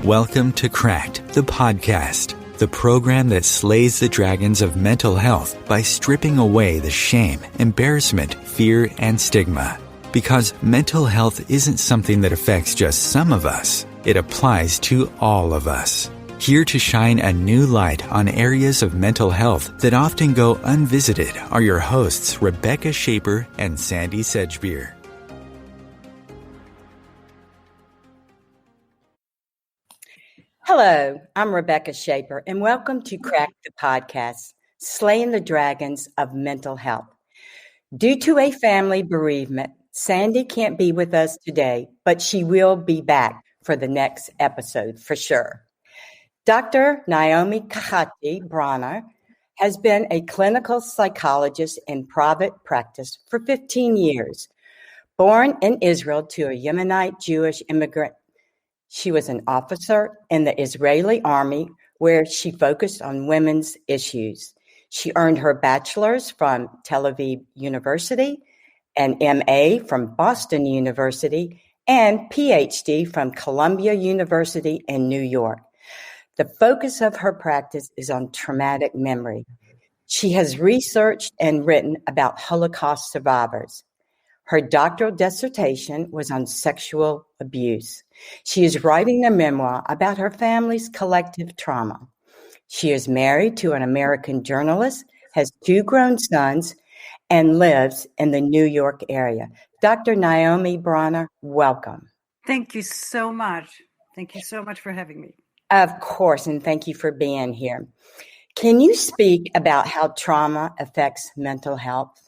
Welcome to Cracked, the podcast, the program that slays the dragons of mental health by stripping away the shame, embarrassment, fear, and stigma. Because mental health isn't something that affects just some of us, it applies to all of us. Here to shine a new light on areas of mental health that often go unvisited are your hosts, Rebecca Schaper and Sandie Sedgbeer. Hello, I'm Rebecca Schaper, and welcome to Crack the Podcast, Slaying the Dragons of Mental Health. Due to a family bereavement, Sandie can't be with us today, but she will be back for the next episode for sure. Dr. Naomi Kehati Bronner has been a clinical psychologist in private practice for 15 years. Born in Israel to a Yemenite Jewish immigrant, she was an officer in the Israeli army where she focused on women's issues. She earned her bachelor's from Tel Aviv University, an MA from Boston University, and PhD from Columbia University in New York. The focus of her practice is on traumatic memory. She has researched and written about Holocaust survivors. Her doctoral dissertation was on sexual abuse. She is writing a memoir about her family's collective trauma. She is married to an American journalist, has 2 grown sons, and lives in the New York area. Dr. Naomi Bronner, welcome. Thank you so much. Thank you so much for having me. Of course, and thank you for being here. Can you speak about how trauma affects mental health?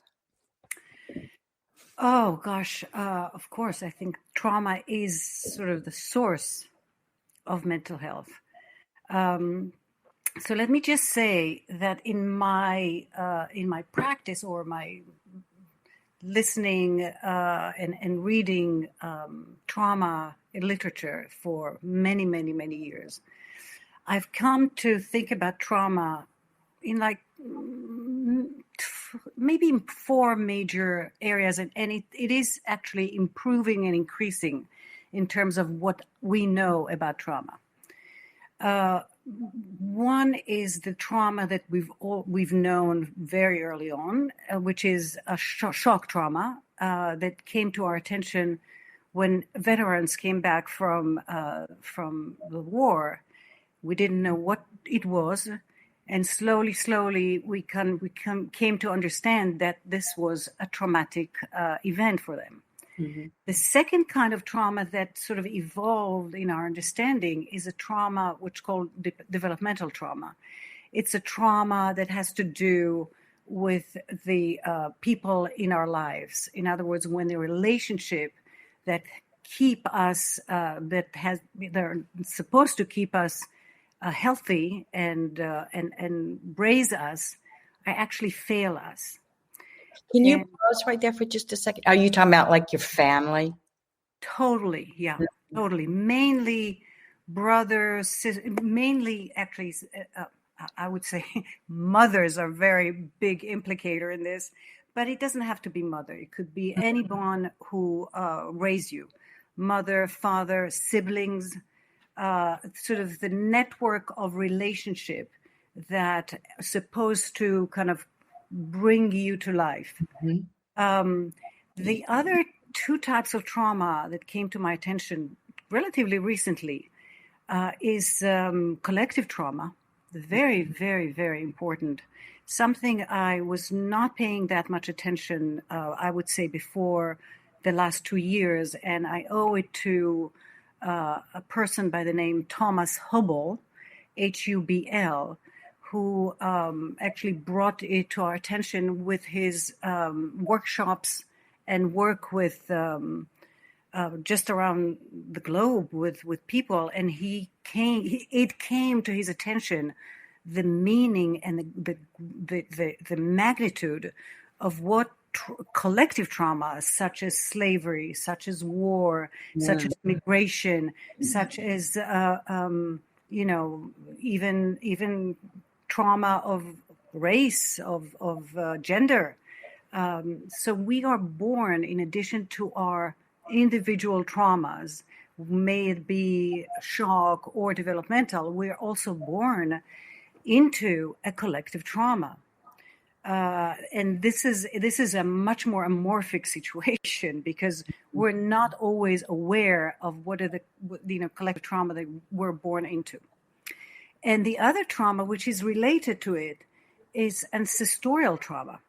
Oh, gosh. Of course, I think trauma is sort of the source of mental health. So let me just say that in my practice or my listening and reading trauma literature for many, many, many years, I've come to think about trauma in maybe 4 major areas, and it is actually improving and increasing in terms of what we know about trauma. One is the trauma that we've known very early on, which is a shock trauma that came to our attention when veterans came back from the war. We didn't know what it was. And slowly, we came to understand that this was a traumatic event for them. Mm-hmm. The second kind of trauma that sort of evolved in our understanding is a trauma which is called developmental trauma. It's a trauma that has to do with the people in our lives. In other words, when the relationship that keep us, they're supposed to keep us healthy and raise us, I actually fail us. Can you pause right there for just a second? Are you talking about like your family? Totally, yeah, totally. Mainly brothers, mainly actually, I would say mothers are very big implicator in this, but it doesn't have to be mother. It could be anyone who raised you, mother, father, siblings, sort of the network of relationship that are supposed to kind of bring you to life. Mm-hmm. The other 2 types of trauma that came to my attention relatively recently is collective trauma. Very, very, very important. Something I was not paying that much attention, I would say, before the last 2 years, and I owe it to a person by the name Thomas Hubl, Hubl, who actually brought it to our attention with his workshops and work with just around the globe with people. And it came to his attention the meaning and the magnitude of what collective trauma, such as slavery, such as war, such as migration, such as even trauma of race, of gender. So we are born, in addition to our individual traumas, may it be shock or developmental, we're also born into a collective trauma. And this is a much more amorphic situation because we're not always aware of what are the collective trauma that we're born into. And the other trauma, which is related to it, is ancestorial trauma.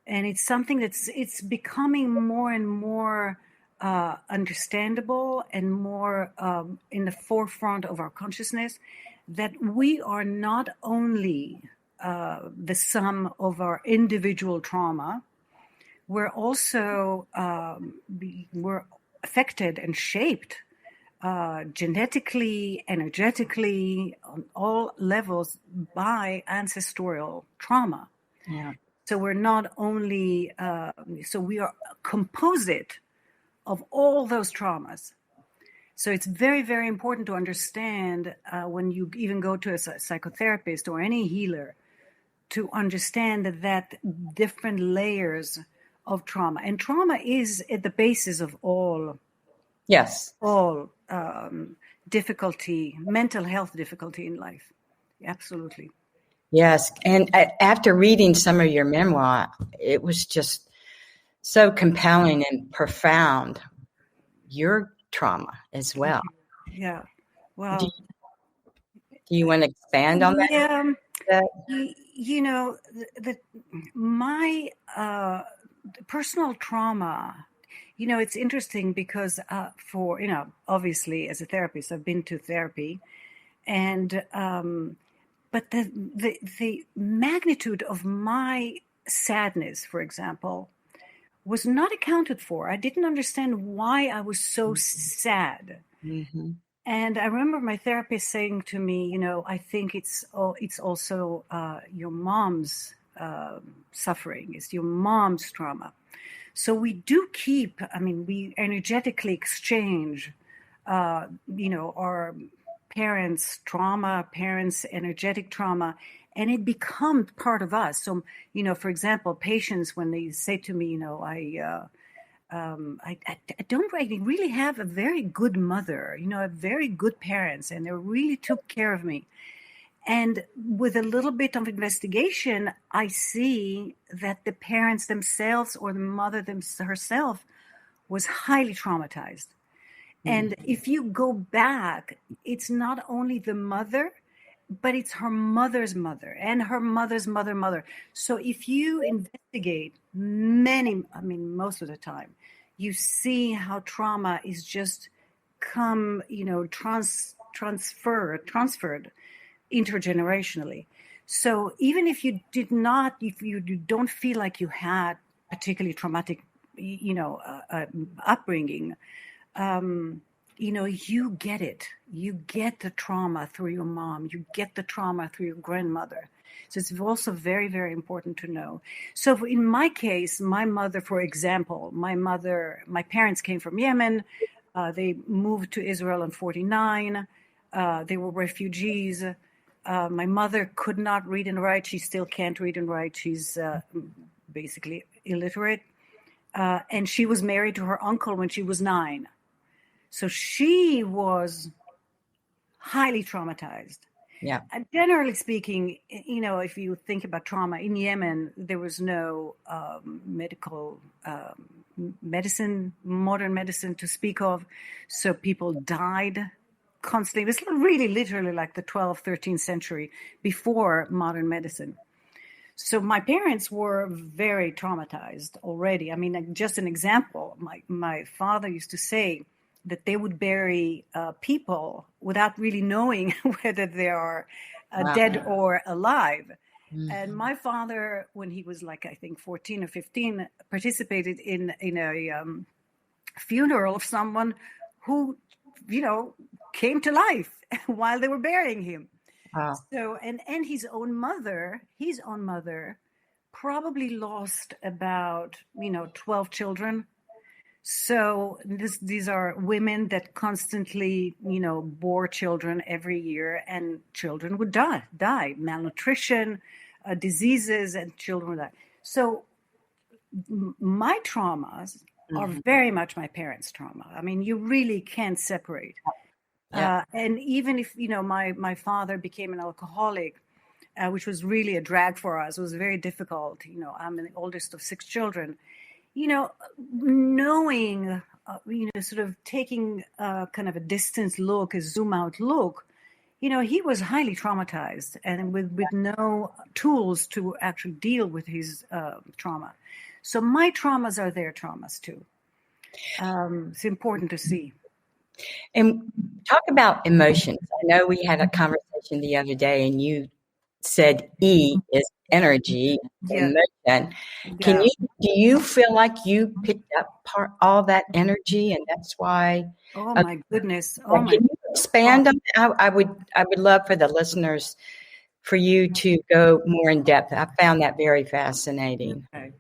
And it's something it's becoming more and more understandable and more in the forefront of our consciousness, that we are not only the sum of our individual trauma, we're also we're affected and shaped genetically, energetically, on all levels by ancestral trauma. Yeah. So we're not only, so we are a composite of all those traumas. So it's very, very important to understand when you even go to a psychotherapist or any healer, to understand that different layers of trauma. And trauma is at the basis of all difficulty, mental health difficulty in life. Absolutely. Yes. And after reading some of your memoir, it was just so compelling and profound, your trauma as well. Yeah. Well, do you want to expand on that? Yeah. My personal trauma, it's interesting because obviously as a therapist, I've been to therapy, and but the magnitude of my sadness, for example, was not accounted for. I didn't understand why I was so sad. Mm-hmm. And I remember my therapist saying to me, I think it's also your mom's suffering, it's your mom's trauma. So we do keep, we energetically exchange, our parents' trauma, parents' energetic trauma, and it becomes part of us. So, for example, patients, when they say to me, I don't really have a very good mother, a very good parents, and they really took care of me. And with a little bit of investigation, I see that the parents themselves or the mother herself was highly traumatized. And if you go back, it's not only the mother, but it's her mother's mother and her mother's mother. So if you investigate most of the time, you see how trauma is just transferred intergenerationally. So even if you don't feel like you had particularly traumatic, upbringing, you get it. You get the trauma through your mom. You get the trauma through your grandmother. So it's also very, very important to know. So in my case, my mother, for example, my parents came from Yemen. They moved to Israel in 1949. They were refugees. My mother could not read and write. She still can't read and write. She's basically illiterate. And she was married to her uncle when she was 9. So she was highly traumatized. Yeah. Generally speaking, if you think about trauma in Yemen, there was no medical medicine, modern medicine to speak of. So people died constantly. It was really literally like the 12th, 13th century before modern medicine. So my parents were very traumatized already. Just an example, my father used to say that they would bury people without really knowing whether they are dead or alive. Mm-hmm. And my father, when he was I think 14 or 15, participated in a funeral of someone who, came to life while they were burying him. Wow. So, and his own mother probably lost about, 12 children. So these are women that constantly, bore children every year, and children would die, malnutrition, diseases, and children would die. So my traumas are very much my parents' trauma. I mean, you really can't separate. Yeah. And even if, my father became an alcoholic, which was really a drag for us, it was very difficult. I'm the oldest of 6 children. Knowing, sort of taking kind of a distance look, a zoom out look, he was highly traumatized and with no tools to actually deal with his trauma. So my traumas are their traumas too. It's important to see. And talk about emotions. I know we had a conversation the other day and you said E is energy, emotion. Yeah. Do you feel like you picked up all that energy and that's why? Oh my goodness. Can you expand on that? I would love for the listeners for you to go more in depth. I found that very fascinating. Okay.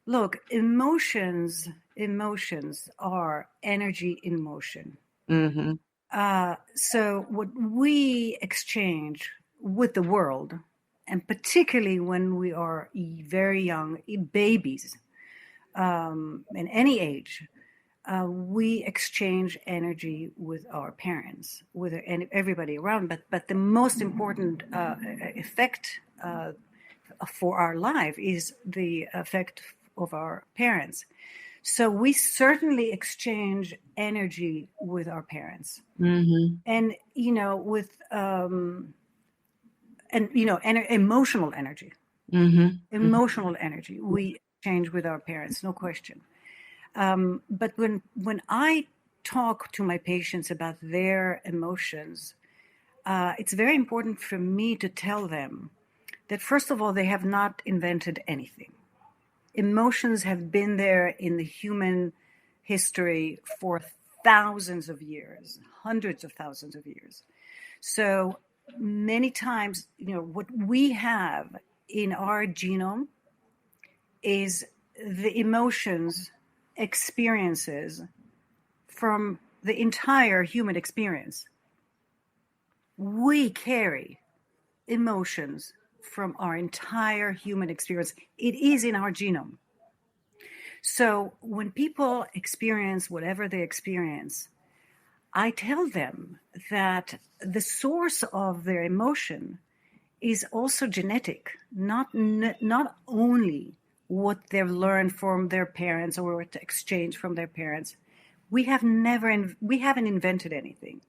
Look, emotions are energy in motion. Mm-hmm. So what we exchange with the world, and particularly when we are very young, babies, in any age, we exchange energy with our parents, with everybody around. But the most important effect for our life is the effect of our parents. So we certainly exchange energy with our parents, and with emotional energy. Emotional energy we exchange with our parents, no question. But when I talk to my patients about their emotions, it's very important for me to tell them that, first of all, they have not invented anything. Emotions have been there in the human history for thousands of years, hundreds of thousands of years. So many times, what we have in our genome is the emotions, experiences from the entire human experience. We carry emotions from our entire human experience. It is in our genome. So when people experience whatever they experience, I tell them that the source of their emotion is also genetic, not only what they've learned from their parents or what to exchange from their parents. We haven't invented anything.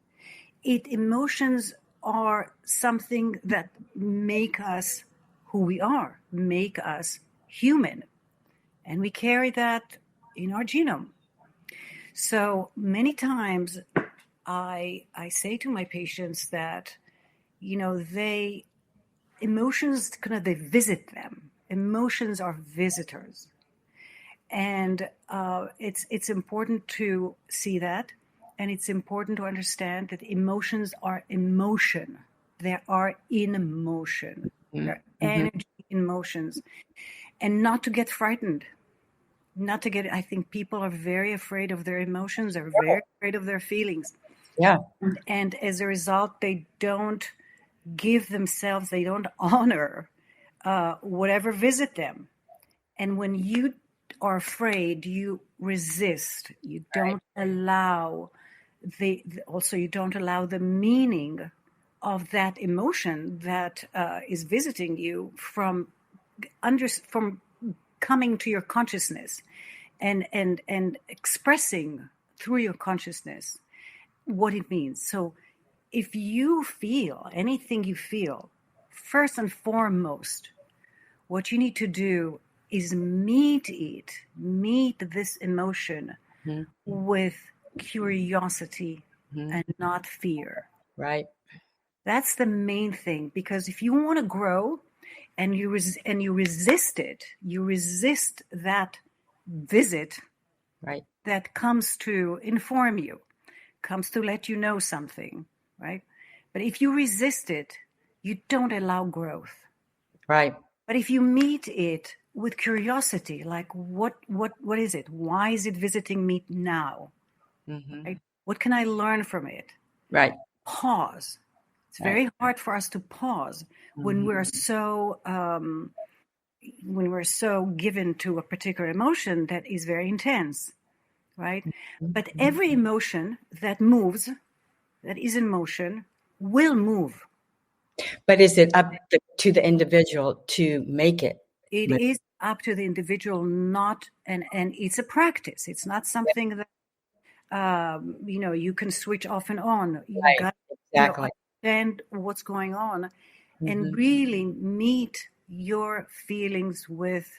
Emotions are something that make us who we are, make us human. And we carry that in our genome. So many times I say to my patients that, emotions, they visit them. Emotions are visitors. And it's important to see that. And it's important to understand that emotions are emotion. They are in motion. They're energy in motions. And not to get frightened. I think people are very afraid of their emotions. They're very afraid of their feelings. Yeah. And as a result, they don't give themselves, they don't honor whatever visit them. And when you are afraid, you resist. You don't allow you don't allow the meaning of that emotion that is visiting you from coming to your consciousness and expressing through your consciousness what it means. So if you feel anything you feel, first and foremost, what you need to do is meet this emotion with curiosity and not fear. Right. That's the main thing, because if you want to grow and you resist it, you resist that visit, right, that comes to inform you, comes to let you know something, right? But if you resist it, you don't allow growth. Right. But if you meet it with curiosity, like what is it? Why is it visiting me now? Right? What can I learn from it? Right. Pause. It's very hard for us to pause when we're so given to a particular emotion that is very intense. right? But every emotion that moves, that is in motion, will move. But is it up to the individual to make it? It is up to the individual, not, and it's a practice. It's not something that, you can switch off and on. You Right, got exactly. understand what's going on and really meet your feelings with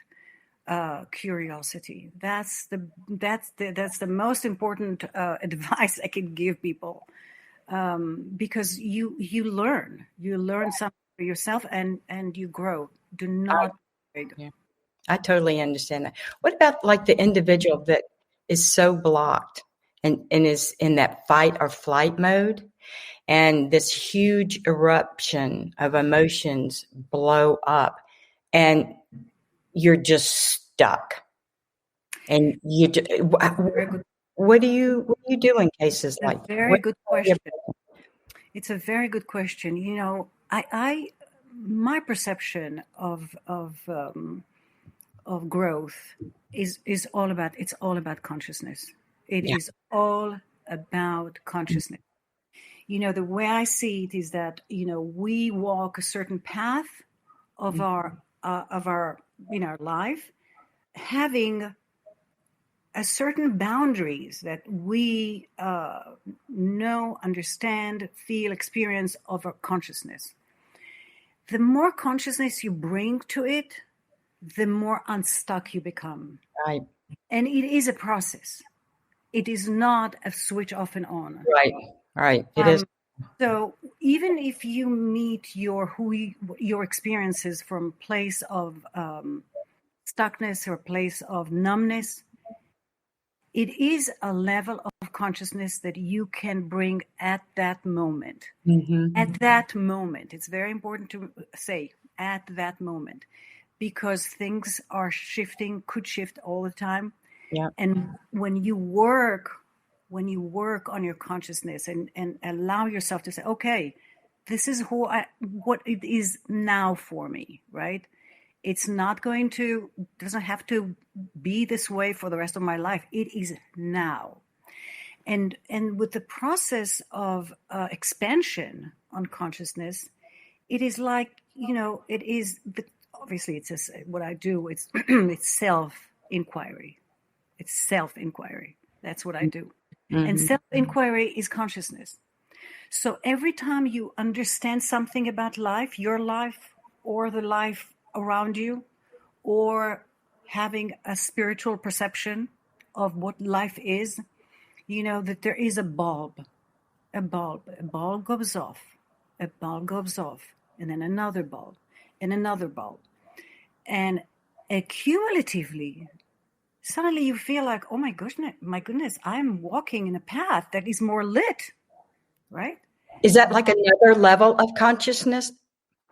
curiosity. That's the most important advice I can give people, because you learn something for yourself and you grow. Do not. I totally understand that. What about like the individual that is so blocked and is in that fight or flight mode, and this huge eruption of emotions blow up and you're just stuck? And you what do you do in cases like that? Very good question. It's a very good question. I my perception of growth is all about consciousness. It is all about consciousness. The way I see it is that we walk a certain path of our life, having a certain boundaries that we know, understand, feel, experience of our consciousness. The more consciousness you bring to it, the more unstuck you become. Right. And it is a process. It is not a switch off and on. Right. It is. So even if you meet your experiences from a place of stuckness or a place of numbness, it is a level of consciousness that you can bring at that moment. At that moment. It's very important to say at that moment, because things are shifting, could shift all the time. Yeah. And when you work on your consciousness and allow yourself to say, okay, this is what it is now for me, right? It's not doesn't have to be this way for the rest of my life. It is now. And with the process of expansion on consciousness, it is like, it is, obviously it's what I do, it's it's self-inquiry. It's self-inquiry. That's what I do. And self-inquiry is consciousness. So every time you understand something about life, your life or the life around you, or having a spiritual perception of what life is, that there is a bulb goes off, and then another bulb, and another bulb. And accumulatively, suddenly you feel like, oh my goodness, I'm walking in a path that is more lit, right? Is that like another level of consciousness?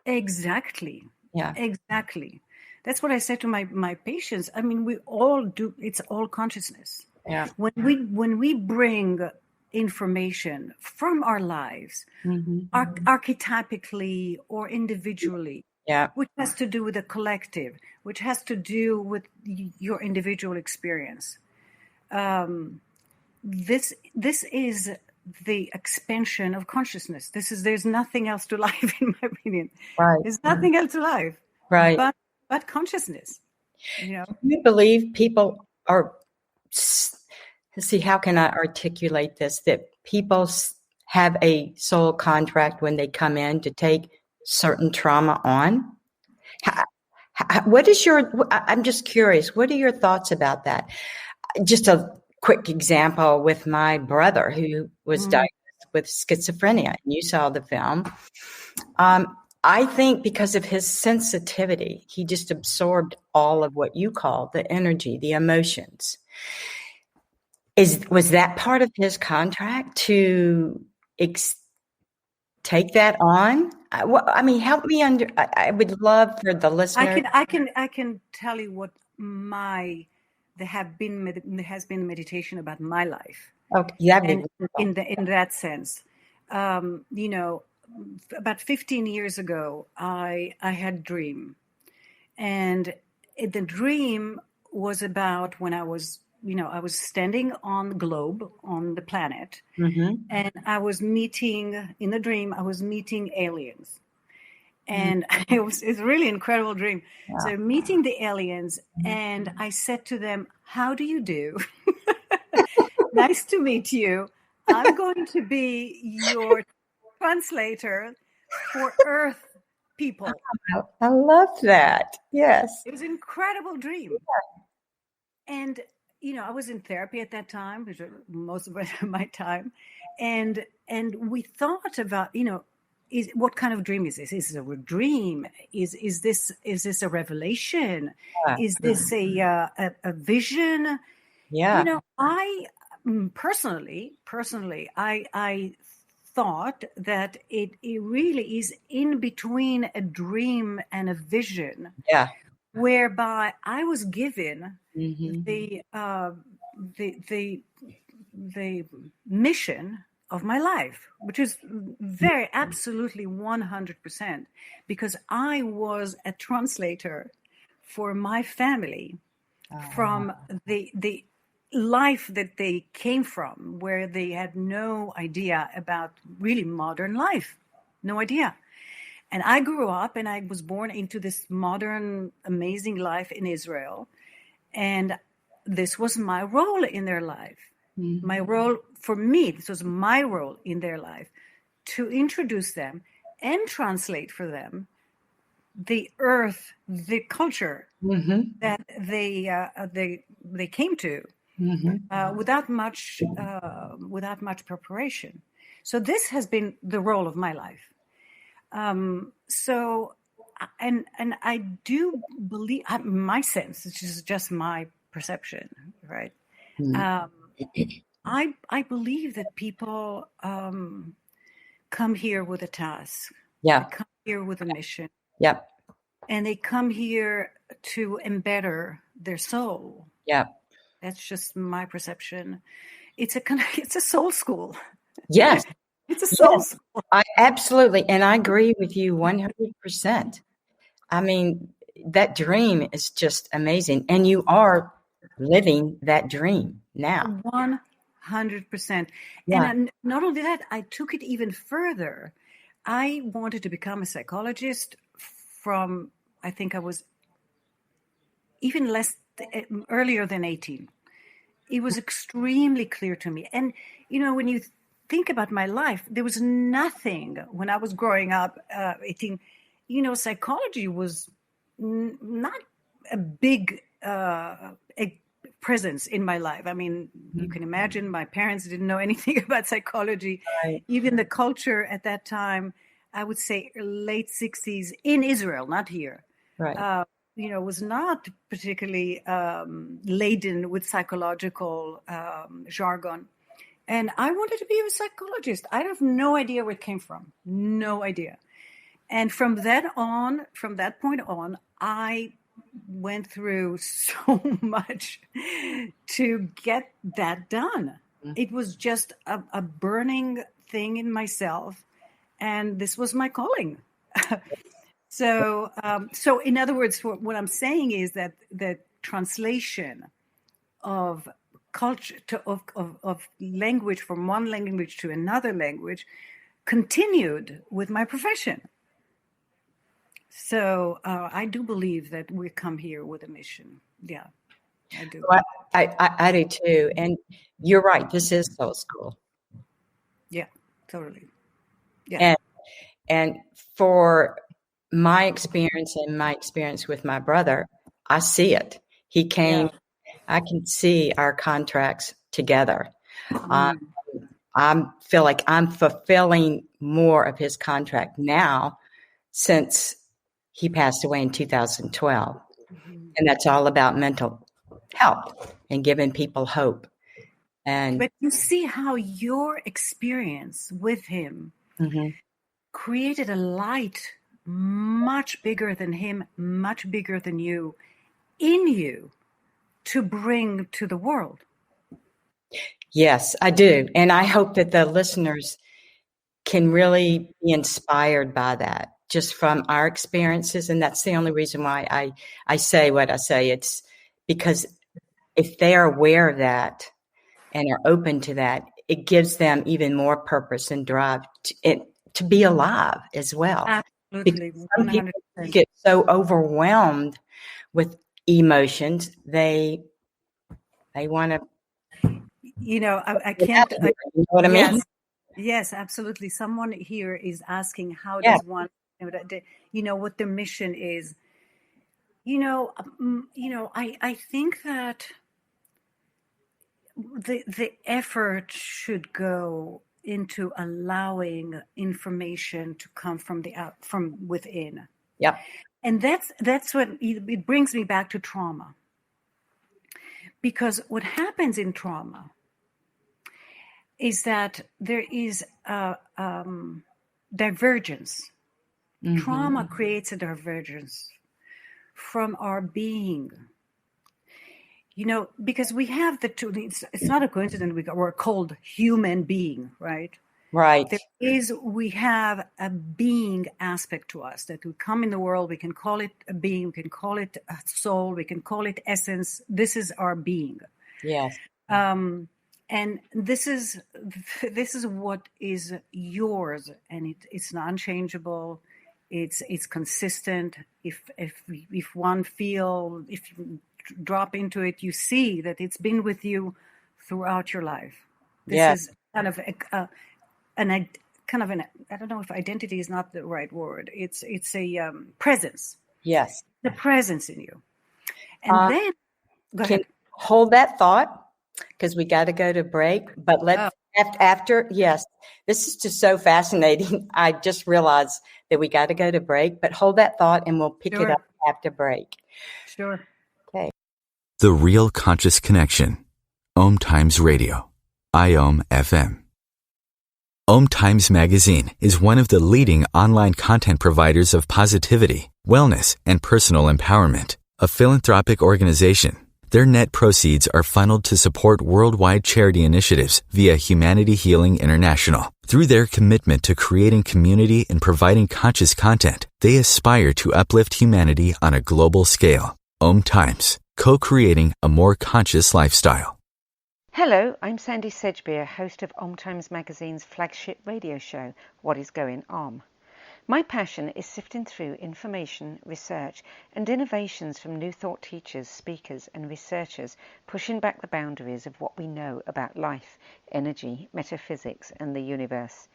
Exactly. Yeah. Exactly. That's what I said to my patients. I mean, we all do. It's all consciousness. Yeah. When we bring information from our lives, archetypically or individually, which has to do with the collective, which has to do with your individual experience. This is the expansion of consciousness. There's nothing else to life, in my opinion. Right. There's nothing else to life. Right. But consciousness. Do you believe people are, see, how can I articulate this? That people have a soul contract when they come in to take certain trauma on? I'm just curious, what are your thoughts about that? Just a quick example with my brother who was diagnosed with schizophrenia. And you saw the film. I think because of his sensitivity, he just absorbed all of what you call the energy, the emotions. Was that part of his contract to take that on? I mean, help me I would love for the listener. I can tell you what there has been meditation about my life. Okay, and in that sense, about 15 years ago, I had a dream, and the dream was about when I was I was standing on the globe, on the planet, Mm-hmm. and I was meeting, in the dream, I was meeting aliens. And it's a really incredible dream. Yeah. So meeting the aliens, and I said to them, "How do you do? Nice to meet you. I'm going to be your translator for Earth people." I love that. Yes. It was an incredible dream. And, I was in therapy at that time, which was most of my time. And we thought about, what kind of dream is this? Is it a dream? Is this a revelation? Yeah. Is this a vision? Yeah. I personally, I thought that it really is in between a dream and a vision. Yeah. Whereby I was given Mm-hmm. the mission of my life, which is very absolutely 100%, because I was a translator for my family from the life that they came from, where they had no idea about really modern life, no idea. And I grew up and I was born into this modern, amazing life in Israel. And this was my role in their life. Mm-hmm. My role, for me, this was my role in their life, to introduce them and translate for them the earth, the culture that they came to without much preparation. So this has been the role of my life. So, and I do believe, my sense, which is just my perception, right? I believe that people come here with a task. Yeah. They come here with a mission. Yep. And they come here to embetter their soul. Yeah. That's just my perception. It's a soul school. Yes. It's a soul school. I absolutely, and I agree with you 100%. I mean, that dream is just amazing, and you are living that dream now. 100%. Yeah. And not only that, I took it even further. I wanted to become a psychologist from, I think I was even earlier than 18. It was extremely clear to me. And, when you think about my life, there was nothing when I was growing up, 18, psychology was not a big presence in my life. I mean, you can imagine my parents didn't know anything about psychology. Right. Even the culture at that time, I would say late 60s in Israel, not here. Right. Was not particularly laden with psychological jargon. And I wanted to be a psychologist. I have no idea where it came from. No idea. And from that point on, I went through so much to get that done. It was just a burning thing in myself. And this was my calling. So in other words, what I'm saying is that the translation of culture of language from one language to another language continued with my profession. So I do believe that we come here with a mission. Yeah, I do. Well, I do too. And you're right. This is soul school. Yeah, totally. Yeah. And for my experience and my experience with my brother, I see it. He came, I can see our contracts together. I feel like I'm fulfilling more of his contract now since he passed away in 2012. And that's all about mental health and giving people hope. But you see how your experience with him created a light much bigger than him, much bigger than you, in you to bring to the world. Yes, I do. And I hope that the listeners can really be inspired by that, just from our experiences. And that's the only reason why I say what I say. It's because if they are aware of that and are open to that, it gives them even more purpose and drive to be alive as well. Absolutely. Because some 100%. people get so overwhelmed with emotions, they want to. I can't. You know what I mean? Yes, absolutely. Someone here is asking, how does one, what their mission is? I think that the effort should go into allowing information to come from within. Yep. And that's what it brings me back to trauma. Because what happens in trauma is that there is a divergence. Mm-hmm. Trauma creates a divergence from our being. Because we have the two, it's not a coincidence we're called human being, right? Right. We have a being aspect to us that we come in the world. We can call it a being, we can call it a soul, we can call it essence. This is our being. Yes. And this is what is yours, and it's non-changeable. It's consistent. If you drop into it, you see that it's been with you throughout your life. This is kind of I don't know if identity is not the right word. It's a presence. Yes. The presence in you. And then go ahead. Hold that thought, because we got to go to break. But let's after. Yes, this is just so fascinating. I just realized that we got to go to break. But hold that thought, and we'll pick it up after break. Sure. Okay. The Real Conscious Connection. OMTimes Radio. IOM FM. OMTimes Magazine is one of the leading online content providers of positivity, wellness, and personal empowerment. A philanthropic organization, their net proceeds are funneled to support worldwide charity initiatives via Humanity Healing International. Through their commitment to creating community and providing conscious content, they aspire to uplift humanity on a global scale. OMTimes, co-creating a more conscious lifestyle. Hello, I'm Sandie Sedgbeer, host of OMTimes Magazine's flagship radio show, What is Going On? My passion is sifting through information, research, and innovations from new thought teachers, speakers, and researchers pushing back the boundaries of what we know about life, energy, metaphysics, and the universe.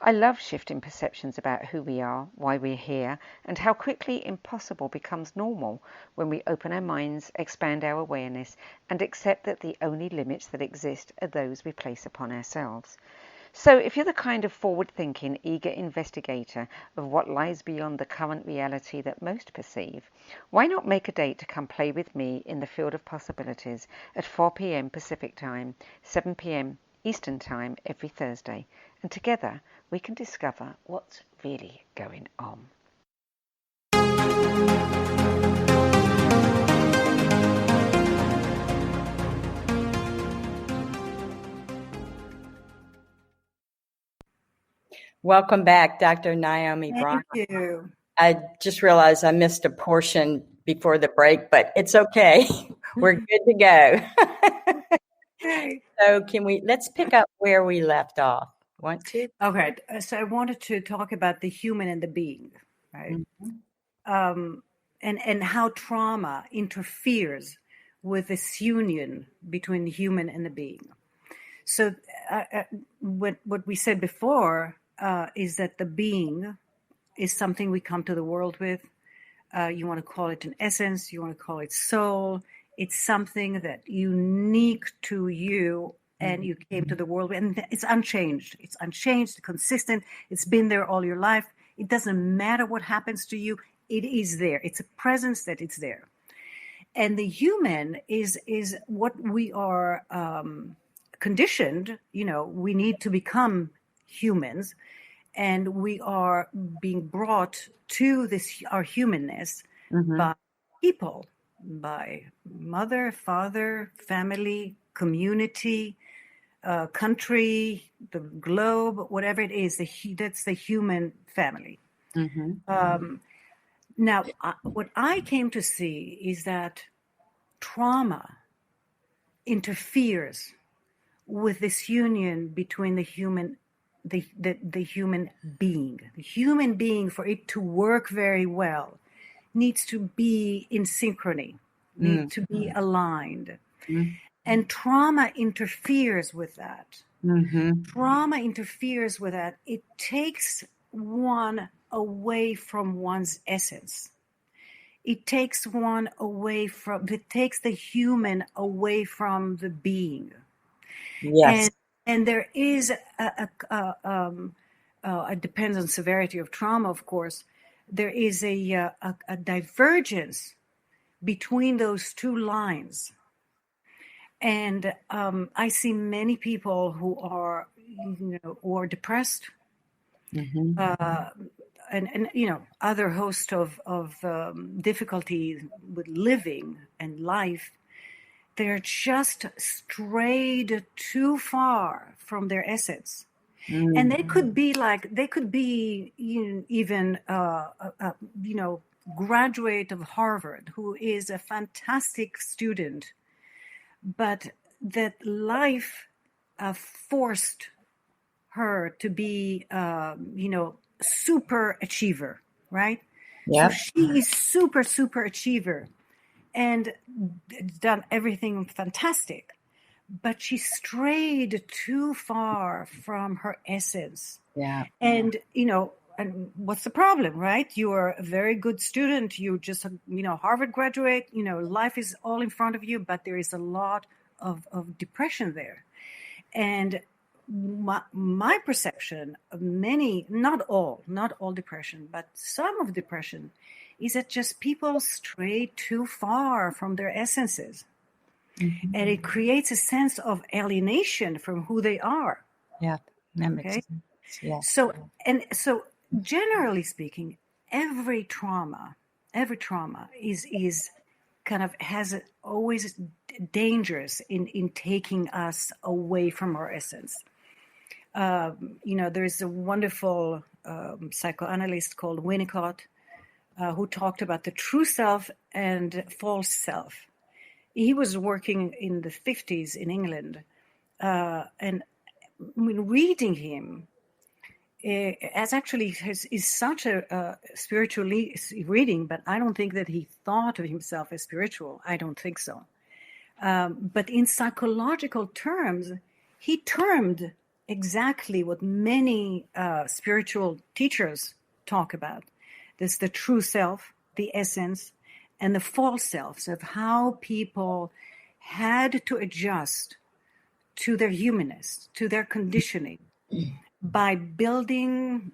I love shifting perceptions about who we are, why we're here, and how quickly impossible becomes normal when we open our minds, expand our awareness, and accept that the only limits that exist are those we place upon ourselves. So if you're the kind of forward-thinking, eager investigator of what lies beyond the current reality that most perceive, why not make a date to come play with me in the field of possibilities at 4 p.m. Pacific Time, 7 p.m. Eastern Time every Thursday, and together we can discover what's really going on. Welcome back, Dr. Naomi Bronner. Thank you. I just realized I missed a portion before the break, but it's okay. We're good to go. Okay. So let's pick up where we left off. Want to? Okay. So I wanted to talk about the human and the being, right? Mm-hmm. And how trauma interferes with this union between the human and the being. So what we said before is that the being is something we come to the world with. You want to call it an essence. You want to call it soul. It's something that unique to you and you came to the world with. And it's unchanged. It's unchanged, consistent. It's been there all your life. It doesn't matter what happens to you. It is there. It's a presence that it's there. And the human is what we are conditioned. We need to become humans. And we are being brought to our humanness by people, by mother, father, family, community, country, the globe, whatever it is. That's the human family. Now, what I came to see is that trauma interferes with this union between the human being. The human being, for it to work very well, needs to be in synchrony, needs to be aligned. And trauma interferes with that. Trauma interferes with that. It takes one away from one's essence. It takes the human away from the being. Yes. And there is it depends on severity of trauma, of course. There is a divergence between those two lines. And I see many people who are depressed, and other host of difficulties with living and life. They're just strayed too far from their essence. And they could be even graduate of Harvard, who is a fantastic student, but that life forced her to be super achiever, right? Yeah. So she is super achiever and done everything fantastic, but she strayed too far from her essence. Yeah. And and what's the problem, right? You are a very good student. You just Harvard graduate. Life is all in front of you, but there is a lot of depression there. And my perception of many, not all depression, but some of depression, is that just people stray too far from their essences. And it creates a sense of alienation from who they are. Yeah, that makes sense. Yeah. So generally speaking, every trauma is kind of has always dangerous in taking us away from our essence. There's a wonderful psychoanalyst called Winnicott who talked about the true self and false self. He was working in the 50s in England, and when reading him, is such a spiritual reading, but I don't think that he thought of himself as spiritual. I don't think so. But in psychological terms, he termed exactly what many spiritual teachers talk about. There's the true self, the essence, and the false selves of how people had to adjust to their humanness, to their conditioning, by building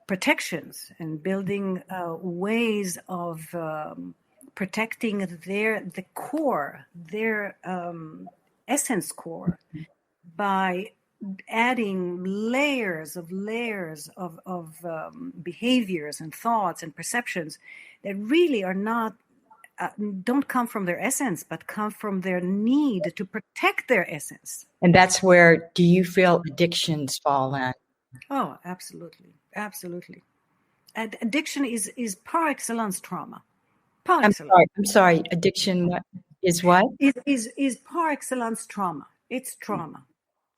protections and building ways of protecting the core, their essence core, by adding layers of behaviors and thoughts and perceptions that really are not don't come from their essence, but come from their need to protect their essence. And that's where, do you feel addictions fall in? Oh, absolutely. And addiction is par excellence trauma. Par excellence. I'm sorry. Addiction is what? Is par excellence trauma. It's trauma.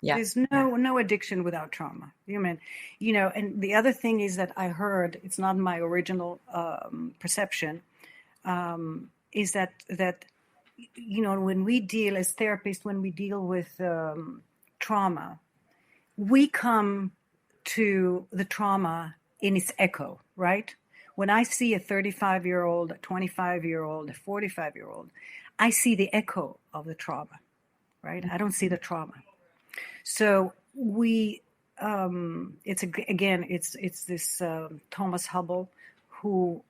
Yeah. There's no addiction without trauma. And the other thing is that I heard, it's not my original perception, is that when we deal as therapists, when we deal with trauma, we come to the trauma in its echo, right? When I see a 35-year-old, a 25-year-old, a 45-year-old, I see the echo of the trauma, right? I don't see the trauma. So we, it's this Thomas Hubble who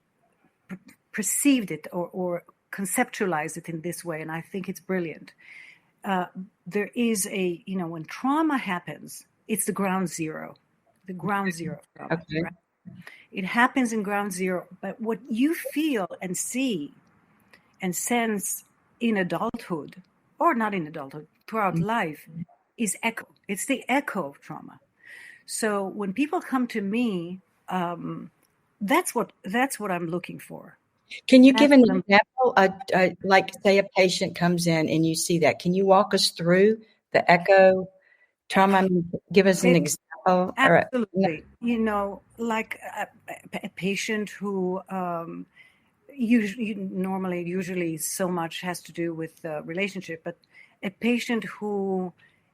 perceived it or conceptualized it in this way, and I think it's brilliant. There is when trauma happens, it's the ground zero of trauma. Okay. Right? It happens in ground zero, but what you feel and see and sense in adulthood, or not in adulthood, throughout life, is echo. It's the echo of trauma. So when people come to me, that's what I'm looking for. Can you give an That's example? Like, say a patient comes in and you see that. Can you walk us through the echo trauma? I mean, give us an example. absolutely. Like a patient who usually so much has to do with the relationship, but a patient who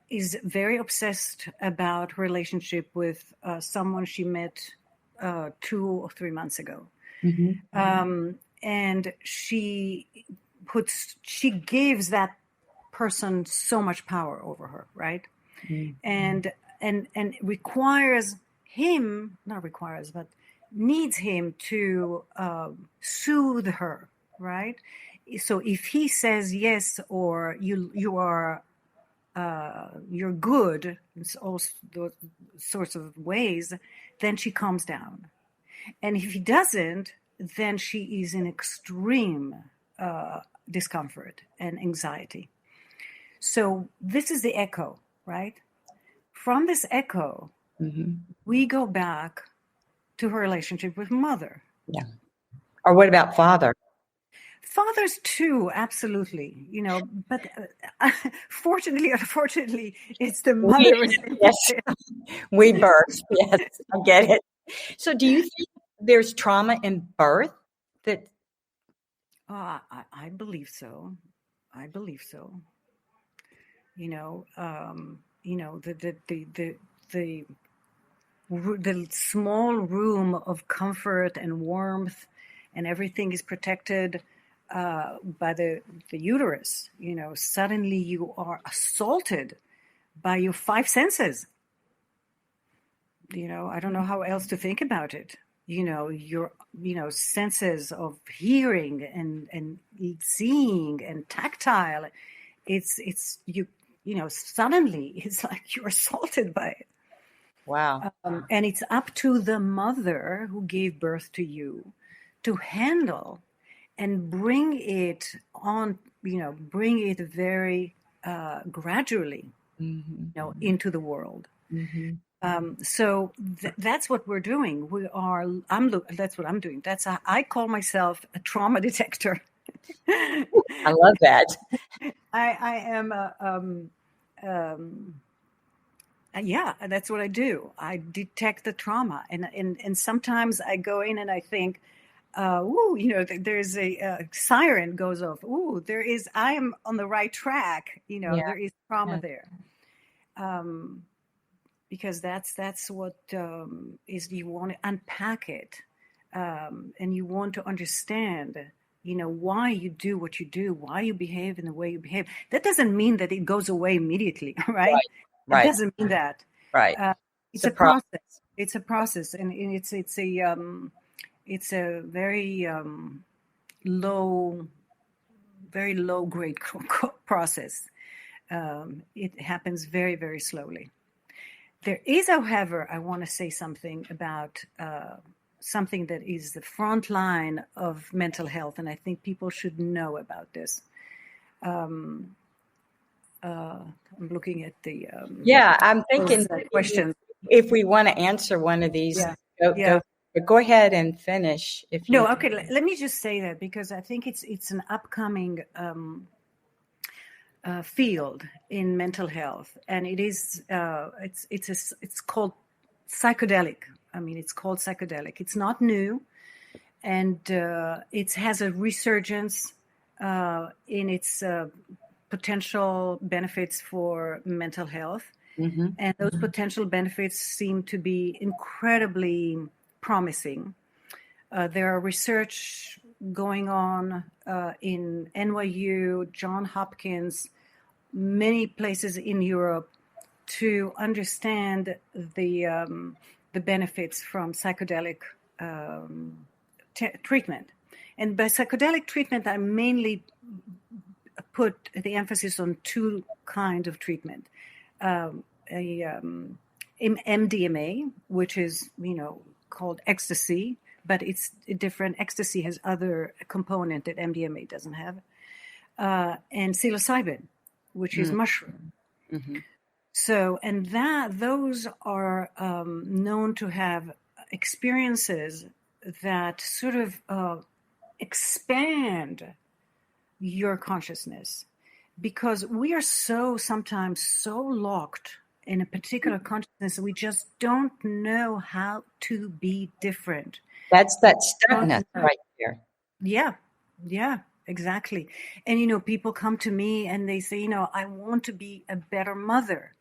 is very obsessed about relationship with someone she met 2 or 3 months ago. Mm-hmm. And she gives that person so much power over her, right? Mm-hmm. And needs him to soothe her, right? So if he says yes, or you're good, it's all those sorts of ways, then she calms down. And if he doesn't, then she is in extreme discomfort and anxiety. So this is the echo, right? From this echo, mm-hmm. we go back to her relationship with mother. Yeah. Or what about father? Fathers too, absolutely. But fortunately, unfortunately, it's the mother. Yes, we birth. Yes, I get it. So, do you think there's trauma in birth? That I believe so. I believe so. The small room of comfort and warmth, and everything is protected by the uterus. Suddenly you are assaulted by your 5 senses. I don't know how else to think about it. Your senses of hearing and seeing and tactile. It's suddenly it's like you're assaulted by it. Wow. And it's up to the mother who gave birth to you to handle and bring it very gradually, mm-hmm. Into the world. Mm-hmm. So that's what we're doing. That's what I'm doing. I call myself a trauma detector. I love that. I am yeah, that's what I do. I detect the trauma, and sometimes I go in and I think, there's a siren goes off. I am on the right track. There is trauma there. Because that's what is, you want to unpack it, and you want to understand, why you do what you do, why you behave in the way you behave. That doesn't mean that it goes away immediately, right? It doesn't mean that. Right. It's a process. It's a process, and it's a very low grade process. It happens very, very slowly. There is, however, I want to say something about something that is the front line of mental health, and I think people should know about this. I'm looking at the I'm thinking questions. If we want to answer one of these, go ahead and finish. Okay. Let me just say that, because I think it's an upcoming field in mental health, and it is it's called psychedelic. I mean, it's called psychedelic. It's not new, and it has a resurgence in its potential benefits for mental health. Mm-hmm. And those potential benefits seem to be incredibly promising. There are research going on in NYU, Johns Hopkins, many places in Europe, to understand the benefits from psychedelic treatment. And by psychedelic treatment, I mainly put the emphasis on 2 kinds of treatment. MDMA, which is, called ecstasy, but it's different. Ecstasy has other component that MDMA doesn't have. And psilocybin, which is mushroom. Mm-hmm. So, and those are known to have experiences that sort of expand your consciousness, because we are sometimes so locked in a particular consciousness, we just don't know how to be different. That's that stuckness right there. Yeah, exactly. And, people come to me and they say, I want to be a better mother.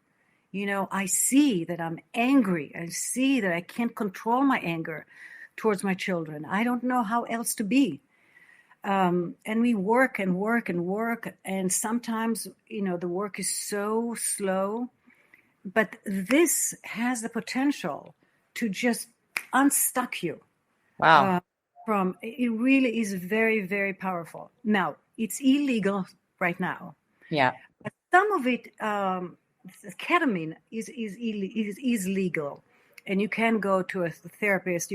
I see that I'm angry. I see that I can't control my anger towards my children. I don't know how else to be. And we work and work and work. And sometimes, the work is so slow. But this has the potential to just unstuck you. Wow. It really is very, very powerful. Now, it's illegal right now. Yeah. But some of it, ketamine is legal, and you can go to a therapist,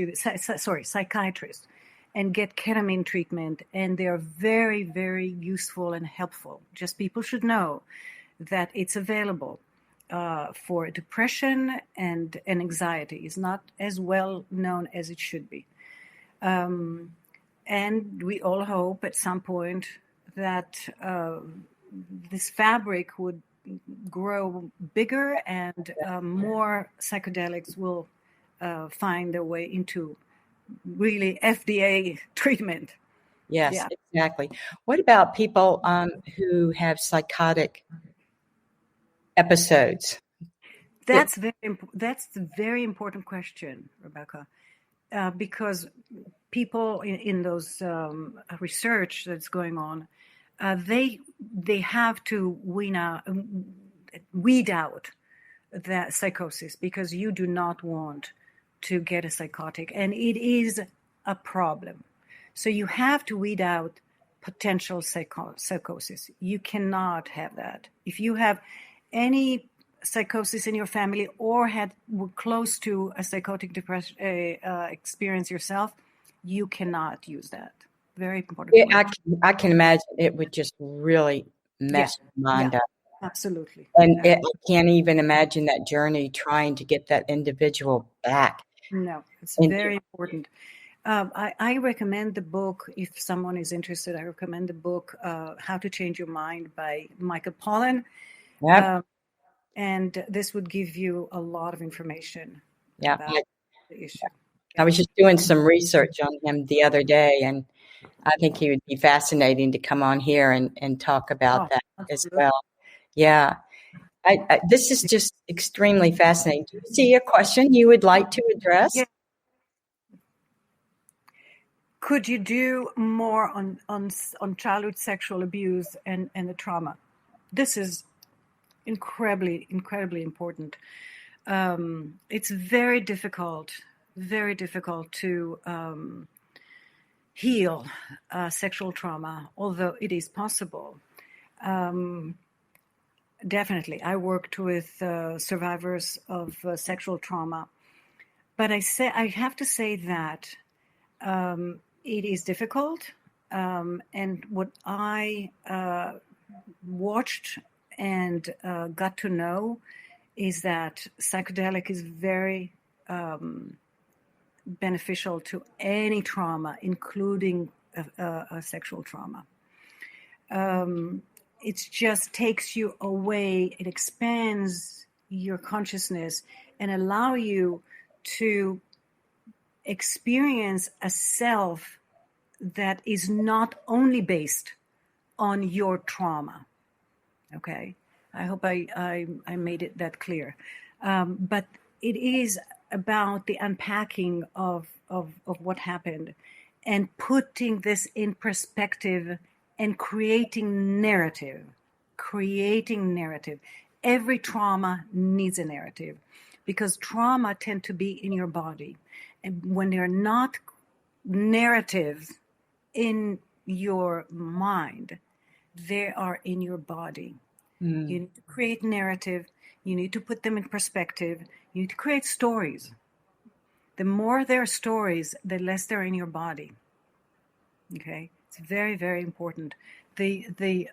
psychiatrist, and get ketamine treatment, and they are very, very useful and helpful. Just people should know that it's available for depression and anxiety. It's not as well known as it should be. And we all hope at some point that this fabric would grow bigger and more psychedelics will find their way into really FDA treatment. Yes, exactly. What about people who have psychotic episodes? That's a very important question, Rebecca, because people in those research that's going on, they have to weed out that psychosis, because you do not want to get a psychotic, and it is a problem. So you have to weed out potential psychosis. You cannot have that. If you have any psychosis in your family or were close to a psychotic depression experience yourself, you cannot use that. Very important. Yeah, I can imagine it would just really mess your mind up. Absolutely. And I can't even imagine that journey trying to get that individual back. No, it's very important. I recommend the book, if someone is interested, I recommend the book, How to Change Your Mind by Michael Pollan. Yep. And this would give you a lot of information about the issue. I was just doing some research on him the other day, and I think he would be fascinating to come on here and talk about that as well. Yeah. This is just extremely fascinating. Do you see a question you would like to address? Yeah. Could you do more on childhood sexual abuse and the trauma? This is incredibly important. It's very difficult to heal sexual trauma, although it is possible. Definitely, I worked with survivors of sexual trauma, but I have to say that it is difficult. And what I watched and got to know is that psychedelic is very beneficial to any trauma, including a sexual trauma. It just takes you away. It expands your consciousness and allow you to experience a self that is not only based on your trauma. Okay, I hope I made it that clear. But it is about the unpacking of what happened and putting this in perspective and creating narrative. Every trauma needs a narrative, because trauma tend to be in your body. And when they're not narratives in your mind, they are in your body. You need to create narrative. You need to put them in perspective. You need to create stories. The more there are stories, the less they're in your body. Okay, it's very, very important. The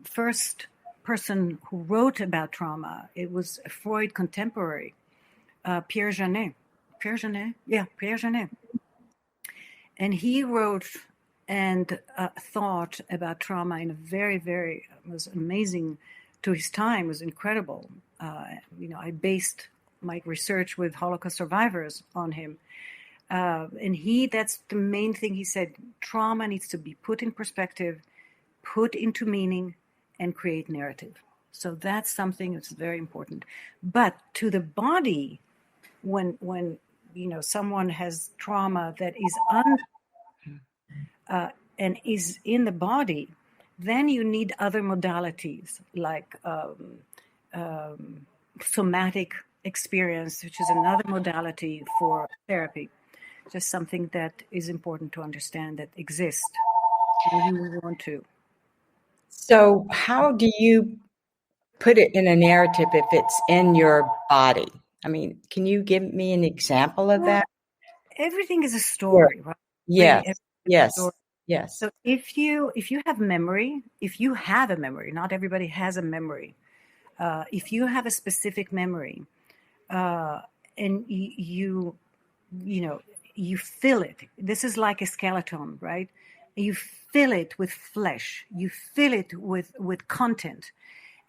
first person who wrote about trauma, it was a Freud contemporary, Pierre Janet. Pierre Janet. And he wrote and thought about trauma in a very, very, was amazing to his time, was incredible. I based my research with Holocaust survivors on him. And that's the main thing he said: trauma needs to be put in perspective, put into meaning, and create narrative. So that's something that's very important. But to the body, when someone has trauma that is and is in the body, then you need other modalities like somatic experience, which is another modality for therapy. Just something that is important to understand that exists. And you want to. So how do you put it in a narrative if it's in your body? I mean, can you give me an example of that? Everything is a story, right? Yes. Yes. So if you have memory, if you have a memory, not everybody has a memory. If you have a specific memory, and you fill it. This is like a skeleton, right? You fill it with flesh. You fill it with content.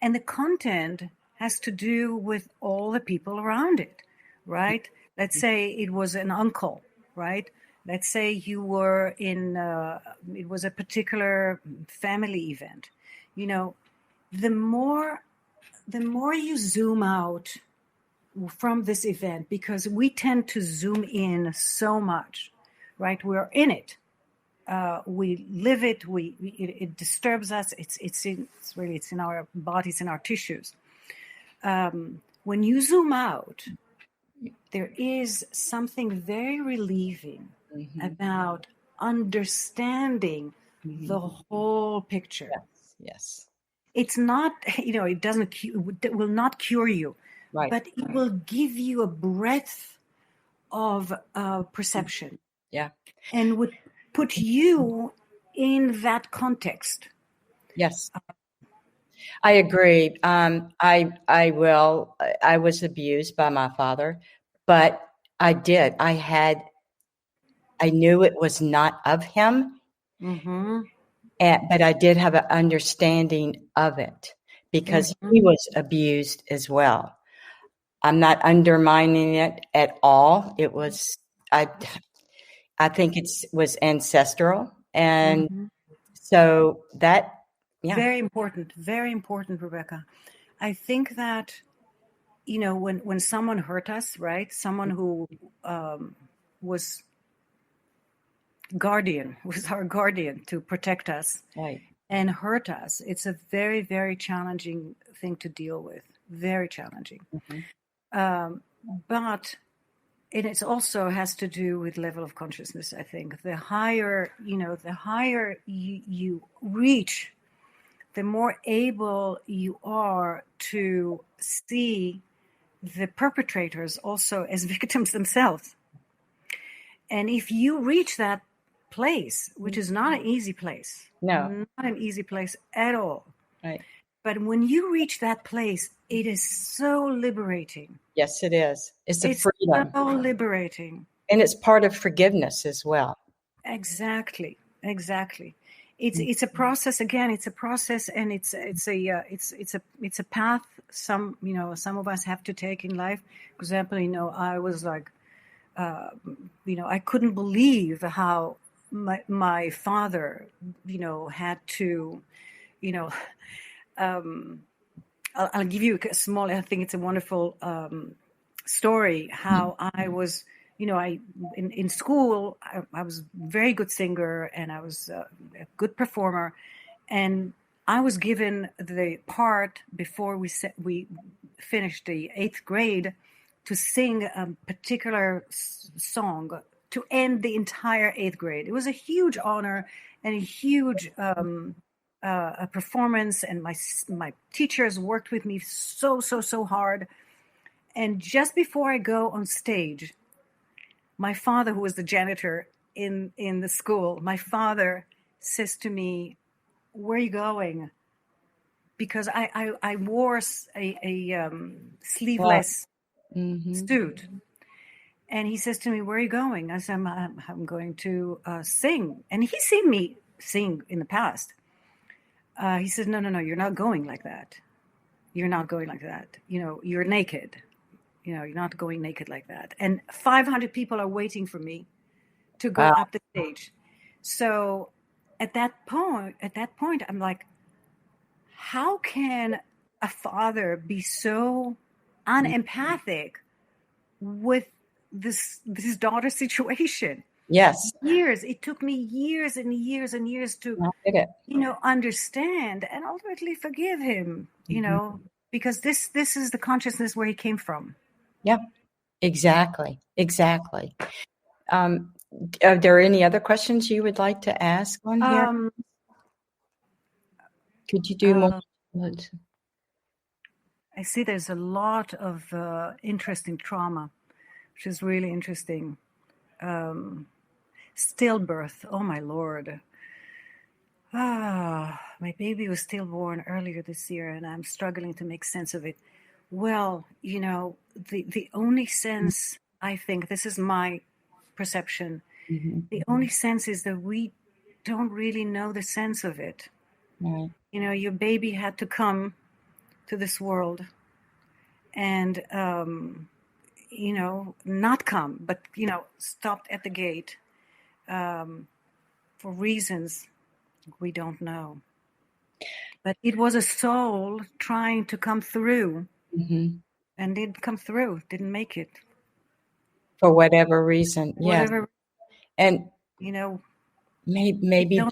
And the content has to do with all the people around it, right? Let's say it was an uncle, right? Let's say you were it was a particular family event. The more you zoom out from this event, because we tend to zoom in so much, right? We're in it. We live it. It disturbs us. It's in our bodies, in our tissues. When you zoom out, there is something very relieving about understanding the whole picture. Yes. It's not, it will not cure you, right, but it will give you a breadth of perception. Yeah. And would put you in that context. Yes. I agree. I was abused by my father, but I knew it was not of him, but I did have an understanding of it because he was abused as well. I'm not undermining it at all. It was, I think it was ancestral. And so that, Very important, Rebecca. I think that, when someone hurt us, right? Someone who was our guardian to protect us, right, and hurt us, it's a very, very challenging thing to deal with. Very challenging. But it also has to do with level of consciousness, I think. The higher you reach, the more able you are to see the perpetrators also as victims themselves. And if you reach that place, which is not an easy place, no, not an easy place at all. Right. But when you reach that place, it is so liberating. Yes, it is. It's freedom. So liberating. And it's part of forgiveness as well. Exactly. It's a process. Again, it's a process, and it's a path. Some of us have to take in life. For example, I was like, I couldn't believe how my father, had to, I'll give you a small. I think it's a wonderful story. How I was. In school, I was a very good singer, and I was a good performer, and I was given the part before we finished the 8th grade to sing a particular song to end the entire 8th grade. It was a huge honor and a huge a performance, and my teachers worked with me so hard. And just before I go on stage, my father, who was the janitor in the school, my father says to me, "Where are you going?" Because I wore a sleeveless suit. And he says to me, "Where are you going?" I said, I'm going to sing. And he's seen me sing in the past. He says, no, you're not going like that. You're not going like that. You're naked. You're not going naked like that. And 500 people are waiting for me to go up the stage. So at that point, I'm like, how can a father be so unempathic with this daughter situation? Yes. Years. It took me years and years and years to, understand and ultimately forgive him, because this is the consciousness where he came from. Yep. Exactly. Are there any other questions you would like to ask on here? Could you do more? I see there's a lot of interesting trauma, which is really interesting. Stillbirth. Oh, my Lord. My baby was stillborn earlier this year, and I'm struggling to make sense of it. Well, the only sense, I think, this is my perception, the only sense is that we don't really know the sense of it. Right. Your baby had to come to this world and, not come, but, stopped at the gate for reasons we don't know. But it was a soul trying to come through and didn't come through, didn't make it. For whatever reason. Whatever. Yeah. And, maybe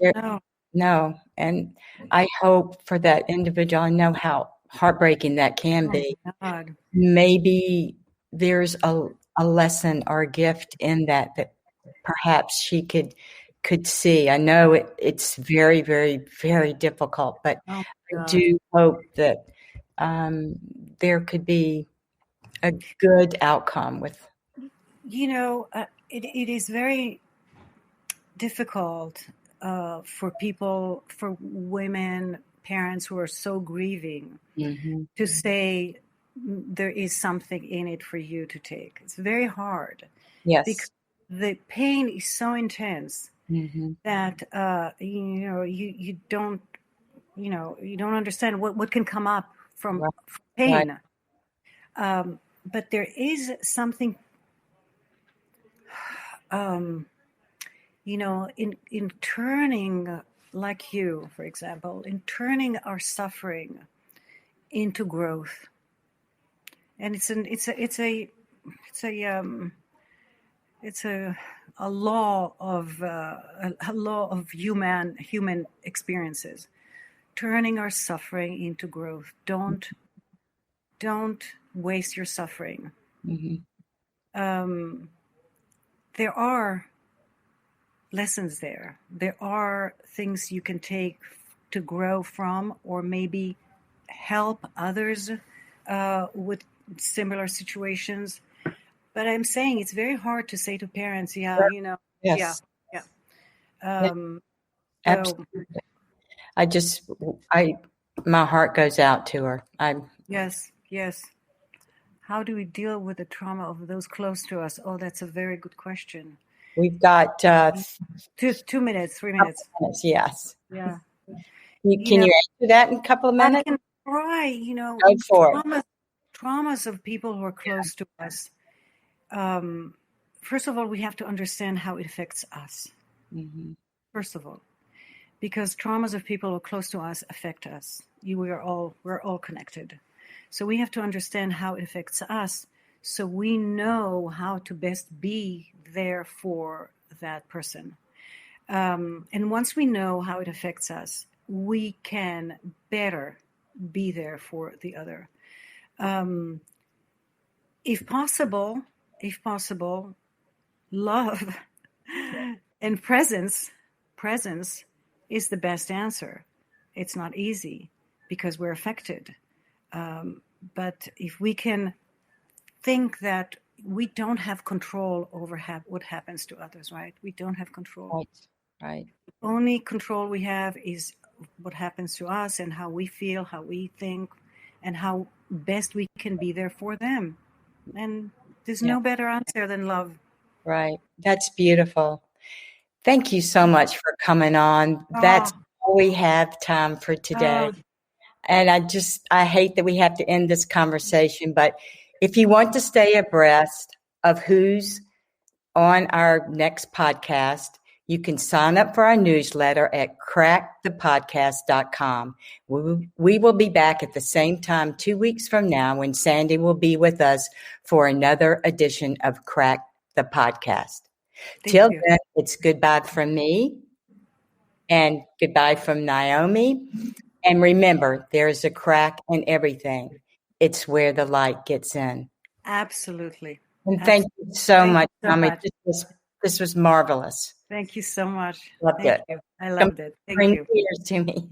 no. And I hope for that individual, I know how heartbreaking that can be. God. Maybe there's a lesson or a gift in that perhaps she could see. I know it's very, very, very difficult, but I do hope that there could be a good outcome with. It is very difficult for people, for women, parents who are so grieving, to say there is something in it for you to take. It's very hard. Yes. Because the pain is so intense that you don't understand what can come up from pain. Right. But there is something in turning, like you, for example, in turning our suffering into growth. And it's a law of human experiences, turning our suffering into growth. Don't waste your suffering. There are lessons there. There are things you can take to grow from, or maybe help others with similar situations. But I'm saying it's very hard to say to parents, Yes. Absolutely. My heart goes out to her. Yes. How do we deal with the trauma of those close to us? Oh, that's a very good question. We've got 2 minutes, 3 minutes. Yes. Yeah. Can you answer that in a couple of minutes? I can try. Go for it. Traumas of people who are close to us. First of all, we have to understand how it affects us. First of all, because traumas of people who are close to us affect us. We're all connected. So we have to understand how it affects us, so we know how to best be there for that person. And once we know how it affects us, we can better be there for the other. If possible, love and presence is the best answer. It's not easy because we're affected. But if we can think that we don't have control over what happens to others, right? We don't have control. Right. The only control we have is what happens to us and how we feel, how we think, and how best we can be there for them. And There's no better answer than love. Right. That's beautiful. Thank you so much for coming on. That's all we have time for today. And I hate that we have to end this conversation, but if you want to stay abreast of who's on our next podcast, you can sign up for our newsletter at crackthepodcast.com. We will be back at the same time 2 weeks from now when Sandie will be with us for another edition of Crack the Podcast. Till then, it's goodbye from me and goodbye from Naomi. And remember, there's a crack in everything. It's where the light gets in. Absolutely. And thank you so much, Naomi. This was marvelous. Thank you so much. Loved it. I loved it. Thank you. Tears to me.